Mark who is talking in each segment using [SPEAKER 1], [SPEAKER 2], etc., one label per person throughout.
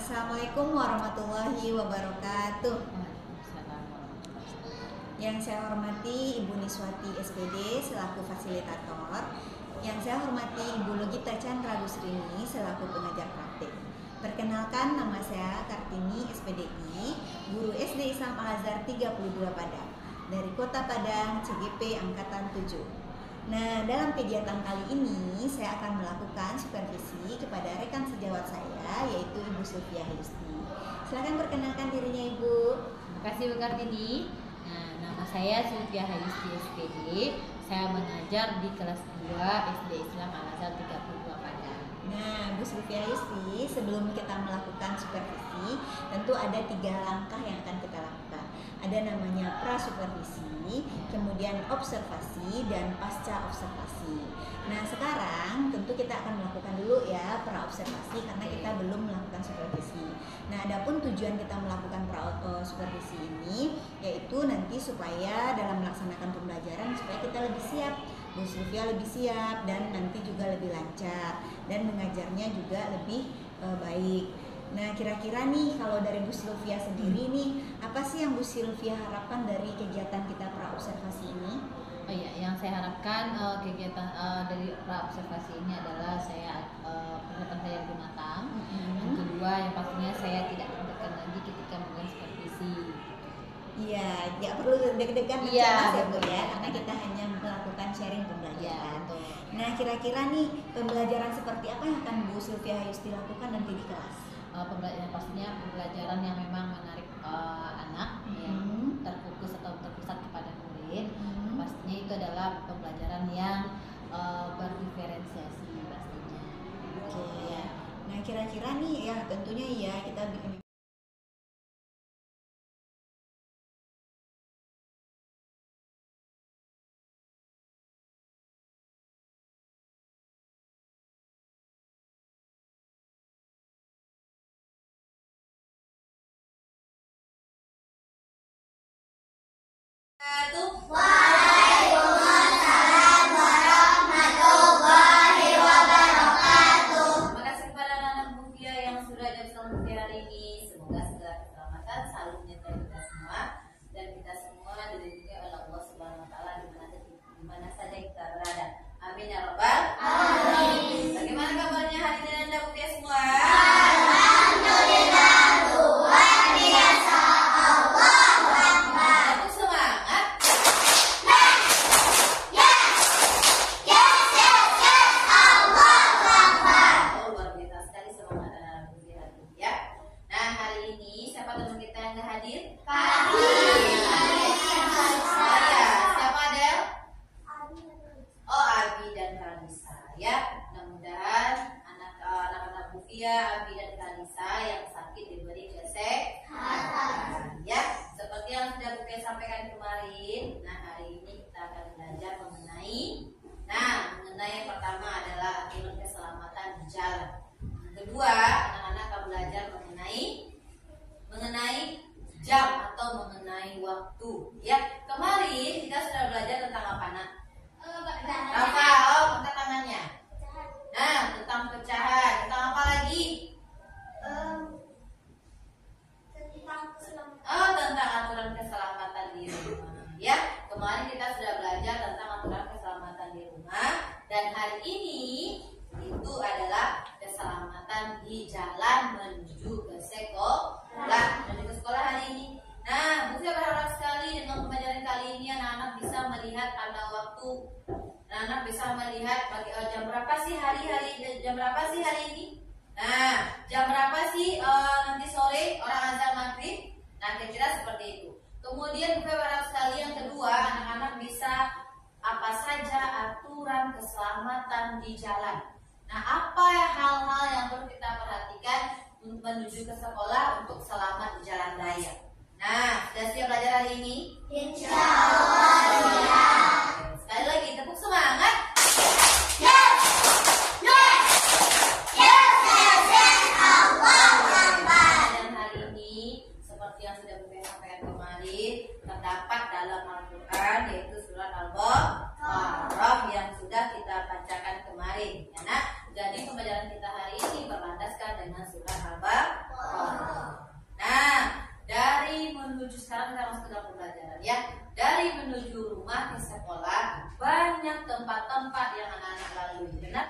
[SPEAKER 1] Assalamualaikum warahmatullahi wabarakatuh. Yang saya hormati Ibu Niswati SPD selaku fasilitator. Yang saya hormati Ibu Logita Chandra Gusrini selaku pengajar praktik. Perkenalkan, nama saya Kartini SPDI, guru SD Islam Al-Azhar 32 Padang dari Kota Padang, CGP Angkatan 7. Nah, dalam kegiatan kali ini saya akan melakukan supervisi kepada rekan sejawat saya, yaitu Ibu Sylvia Hayusti. Silakan perkenalkan dirinya, Ibu.
[SPEAKER 2] Terima kasih Bu Kartini. Nah, nama saya Sylvia Hayusti SPD. Saya mengajar di kelas 2 SD Islam Al-Azhar 32 Padang.
[SPEAKER 1] Nah, Bu Sylvia Hayusti, sebelum kita melakukan supervisi, tentu ada 3 langkah yang akan kita lakukan. Ada namanya pra-supervisi, kemudian observasi, dan pasca observasi. Nah, sekarang tentu kita akan melakukan dulu ya pra-observasi karena kita belum melakukan supervisi. Nah, adapun tujuan kita melakukan pra-supervisi ini yaitu nanti supaya dalam melaksanakan pembelajaran supaya kita lebih siap, Bu Sylvia lebih siap, dan nanti juga lebih lancar dan mengajarnya juga lebih baik. Nah, kira-kira nih kalau dari Bu Sylvia sendiri nih, apa sih yang Bu Sylvia harapkan dari kegiatan kita pra-observasi ini?
[SPEAKER 2] Oh iya, yang saya harapkan kegiatan dari pra-observasi ini adalah saya persiapan saya lebih matang. Yang kedua, yang pastinya saya tidak deg-degan lagi ketika melakukan supervisi.
[SPEAKER 1] Iya, tidak perlu deg-degan
[SPEAKER 2] Iya,
[SPEAKER 1] ya Bu ya, karena kita hanya melakukan sharing pembelajaran.
[SPEAKER 2] Betul.
[SPEAKER 1] Nah, kira-kira nih pembelajaran seperti apa yang akan Bu Sylvia Hayusti lakukan nanti di kelas?
[SPEAKER 2] Pembelajaran pastinya pembelajaran yang memang menarik anak, yang terfokus atau terpusat kepada murid. Pastinya itu adalah pembelajaran yang berdiferensiasi pastinya.
[SPEAKER 1] Oke ya. Nah, kira-kira nih ya tentunya ya kita bikin
[SPEAKER 3] Waalaikumsalam warahmatullahi wabarakatuh. Terima kasih kepada anak-anak Bufia yang sudah hadir bersama Bufia hari ini. Semoga segala keselamatan selalu menyertai kita semua dan kita semua dilindungi oleh Allah Subhanahu Wa Taala di mana saja kita berada. Amin ya robbal alamin. Bagaimana kabarnya hari ini Anda Bufia semua? Alhamdulillah luar biasa. Allahu Akbar. Tetap semangat. Oh, luar biasa sekali semangat anak-anak Bufia hari ini ya. Nah, hari ini siapa teman kita yang nggak hadir? Saya. Siapa Adel? Oh, Abi dan Kalisa ya. Mudah-mudahan anak-anak Bufia, Abi dan Kalisa yang sakit diberi kesehatan ya. Seperti yang sudah Bufia sampaikan kemarin. Nah, hari ini kita akan belajar mengenai yang pertama adalah aturan keselamatan di jalan. Yang kedua, anak-anak akan belajar mengenai jam atau mengenai waktu ya. Kemarin kita sudah belajar tentang apa nak? Rafael, angkat tangannya. Nah, tentang pecahan. Tentang apa lagi? Tentang aturan keselamatan di rumah. Ya, kemarin kita sudah belajar tentang aturan keselamatan di rumah. Dan hari ini itu adalah keselamatan di jalan menuju ke sekolah. Menuju ke sekolah hari ini. Nah, Bu Fia berharap sekali dengan pembelajaran kali ini anak-anak bisa melihat tanda waktu. Anak-anak bisa melihat jam berapa sih jam berapa sih hari ini? Nah, jam berapa sih nanti sore orang azan maghrib? Nah, kira-kira seperti itu. Kemudian Bu Fia berharap sekali yang kedua anak-anak bisa apa saja aturan keselamatan di jalan. Nah, apa hal-hal yang perlu kita perhatikan untuk menuju ke sekolah untuk selamat di jalan raya? Nah, sudah siap belajar hari ini? Insya Allah siap. Sekali lagi tepuk semangat. Yes, yes, yes, yes, yes. Allahu Akbar. Dan hari ini seperti yang sudah Bu sampaikan kemarin terdapat dalam Al-Quran yaitu surat Al-Baqarah yang sudah kita bacakan kemarin. Ya, nah, jadi pembelajaran kita hari ini berlandaskan dengan surat Al-Baqarah. rumah ke sekolah banyak tempat-tempat yang anak-anak lalui. Benar?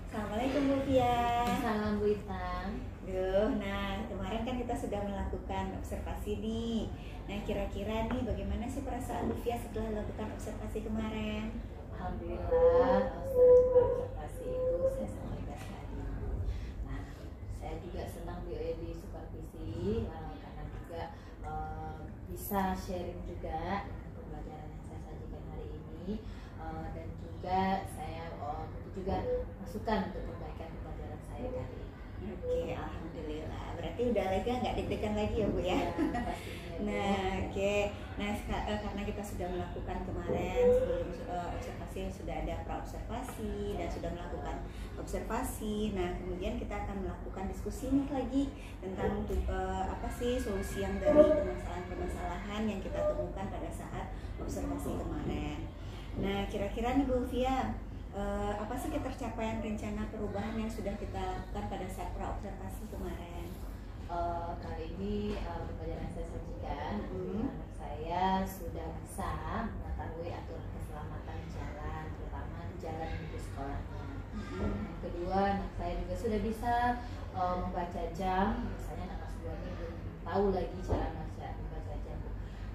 [SPEAKER 1] Assalamualaikum Bu Fia.
[SPEAKER 2] Salam Bu Itang.
[SPEAKER 1] Nah kemarin kan kita sudah melakukan observasi nih. Nah kira-kira nih bagaimana sih perasaan Bu Fia setelah melakukan observasi kemarin?
[SPEAKER 2] Alhamdulillah setelah observasi itu saya sangat lega sekali. Nah, saya juga senang di supervisi karena juga bisa sharing juga dengan pembelajaran yang saya sajikan hari ini, dan juga saya juga masukan untuk perbaikan pembelajaran saya kali ini.
[SPEAKER 1] Oke, alhamdulillah. Berarti udah lega, nggak deg-degan lagi ya Bu ya? Nah, oke. Nah, karena kita sudah melakukan kemarin sebelum observasi sudah ada pra-observasi dan sudah melakukan observasi. Nah, kemudian kita akan melakukan diskusi nih lagi tentang apa sih solusi yang dari permasalahan-permasalahan yang kita temukan pada saat observasi kemarin. Nah, kira-kira nih Bu Fia, apa sih ketercapaian rencana perubahan yang sudah kita lakukan pada saat pra-observasi kemarin?
[SPEAKER 2] Kali ini pembelajaran yang saya sajikan, anak saya sudah bisa mengetahui aturan keselamatan jalan, terutama di jalan menuju sekolahnya. Yang kedua, anak saya juga sudah bisa membaca jam. Misalnya anak kelas 2 ini belum tahu lagi cara membaca jam.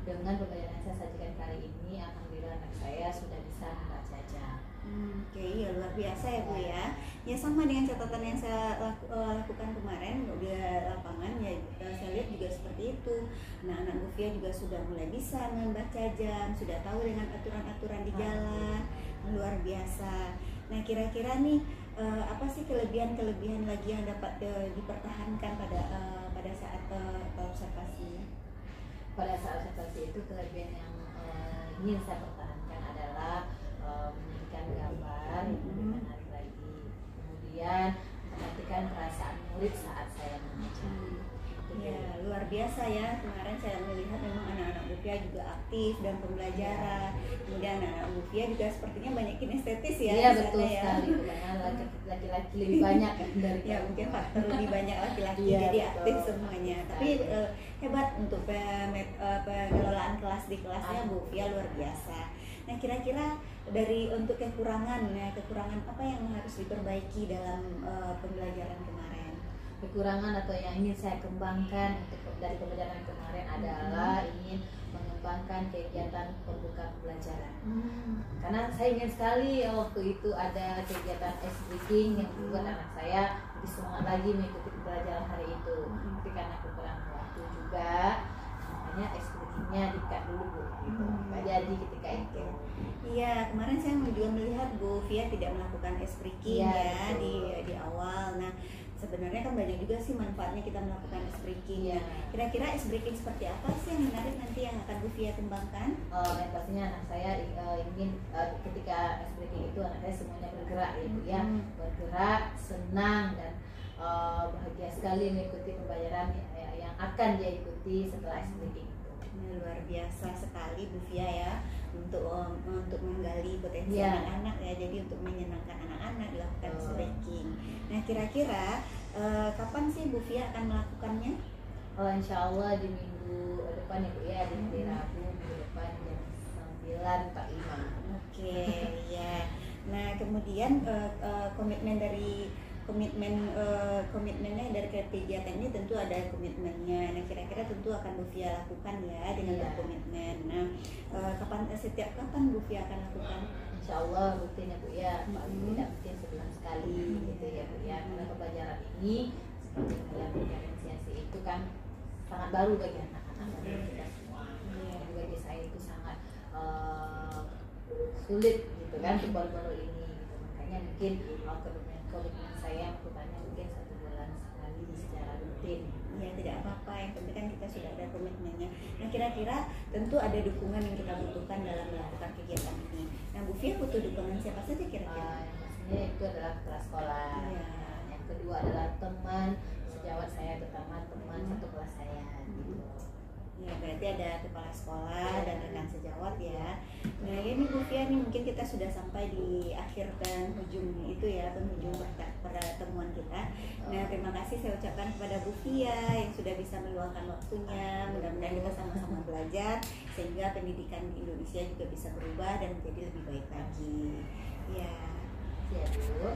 [SPEAKER 2] Dengan pembelajaran yang saya sajikan kali ini, alhamdulillah anak saya sudah bisa membaca jam.
[SPEAKER 1] Oke, ya luar biasa ya Bu ya. Ya sama dengan catatan yang saya lakukan kemarin di lapangan ya, saya lihat juga seperti itu. Nah, anak Bu Fia juga sudah mulai bisa membaca jam, sudah tahu dengan aturan-aturan di jalan, luar biasa. Nah, kira-kira nih apa sih kelebihan-kelebihan lagi yang dapat dipertahankan pada saat observasi?
[SPEAKER 2] Pada saat observasi itu kelebihan yang ingin saya pertahankan adalah menjadikan gambar yang lebih menarik lagi, kemudian memperhatikan perasaan murid saat saya mengajar.
[SPEAKER 1] Ya luar biasa ya, kemarin saya melihat memang anak-anak Bu Fia juga aktif dan pembelajaran. Kemudian anak-anak Bu Fia juga sepertinya banyak kinestetis ya.
[SPEAKER 2] Iya betul sekali, karena laki-laki lebih banyak dari
[SPEAKER 1] ya mungkin faktor lebih banyak laki-laki
[SPEAKER 2] ya,
[SPEAKER 1] jadi
[SPEAKER 2] betul.
[SPEAKER 1] aktif semuanya. Tapi hebat untuk pengelolaan kelas di kelasnya Bu Fia luar biasa. Nah kira-kira untuk kekurangan apa yang harus diperbaiki dalam pembelajaran kemarin?
[SPEAKER 2] Kekurangan atau yang ingin saya kembangkan dari pembelajaran kemarin adalah ingin mengembangkan kegiatan pembuka pembelajaran. Karena saya ingin sekali waktu itu ada kegiatan ice breaking yang membuat anak saya lebih semangat lagi mengikuti pembelajaran hari itu. Tapi karena kekurangan waktu juga, makanya ice breakingnya di-cut dulu Bu. Gitu. Nggak jadi ketika itu.
[SPEAKER 1] Iya, kemarin saya juga melihat Bu Fia tidak melakukan ice breaking di awal. Nah, sebenarnya kan banyak juga sih manfaatnya kita melakukan ice breaking.
[SPEAKER 2] Ya.
[SPEAKER 1] Kira-kira ice breaking seperti apa sih yang menarik nanti yang akan Bu Fia kembangkan?
[SPEAKER 2] Dan pastinya anak saya ingin ketika ice breaking itu anak saya semuanya bergerak gitu ya, bergerak, senang dan bahagia sekali mengikuti pembelajaran yang akan dia ikuti setelah ice breaking itu.
[SPEAKER 1] Luar biasa sekali Bu Fia ya untuk menggali potensi
[SPEAKER 2] Ya.
[SPEAKER 1] anak-anak ya, jadi untuk menyenangkan anak-anak dilakukan ice breaking. Nah kira-kira kapan sih Bu Fia akan melakukannya?
[SPEAKER 2] Insya Allah di minggu depan ya Bu ya, di hari Rabu minggu depan jam 9.45.
[SPEAKER 1] Oke, ya. Nah, kemudian komitmennya dari kegiatan ini tentu ada komitmennya. Nah, kira-kira tentu akan Bu Fia lakukan ya dengan berkomitmen. Nah, setiap kapan Bu Fia akan lakukan?
[SPEAKER 2] Insya Allah rutin ya Bu ya, paling tidak mungkin sebulan sekali gitu ya Bu ya. Karena pembelajaran ini seperti dalam diferensiasi itu kan sangat baru bagi anak-anak dan kita semua. Dan bagi saya itu sangat sulit gitu kan untuk baru-baru ini gitu. Makanya mungkin komitmen saya melakukannya mungkin 1 bulan sekali secara rutin.
[SPEAKER 1] Ya, tidak apa-apa, yang penting kan kita sudah ada komitmennya. Nah, kira-kira tentu ada dukungan yang kita butuhkan dalam melakukan kegiatan ini. Nah, Bu Fia butuh dukungan siapa saja kira-kira?
[SPEAKER 2] Yang pastinya itu adalah kepala sekolah.
[SPEAKER 1] Ya.
[SPEAKER 2] Yang kedua adalah teman sejawat saya, terutama teman satu kelas saya gitu.
[SPEAKER 1] Ya, berarti ada kepala sekolah dan rekan sejawat ya. Nah, ini Bu Fia nih mungkin kita sudah sampai di akhir penghujung itu ya, penghujung pertemuan kita. Nah, terima kasih saya ucapkan kepada Bu Fia yang sudah bisa meluangkan waktunya. Mudah-mudahan kita sama-sama belajar sehingga pendidikan di Indonesia juga bisa berubah dan menjadi lebih baik lagi. Ya.
[SPEAKER 2] Ya Bu.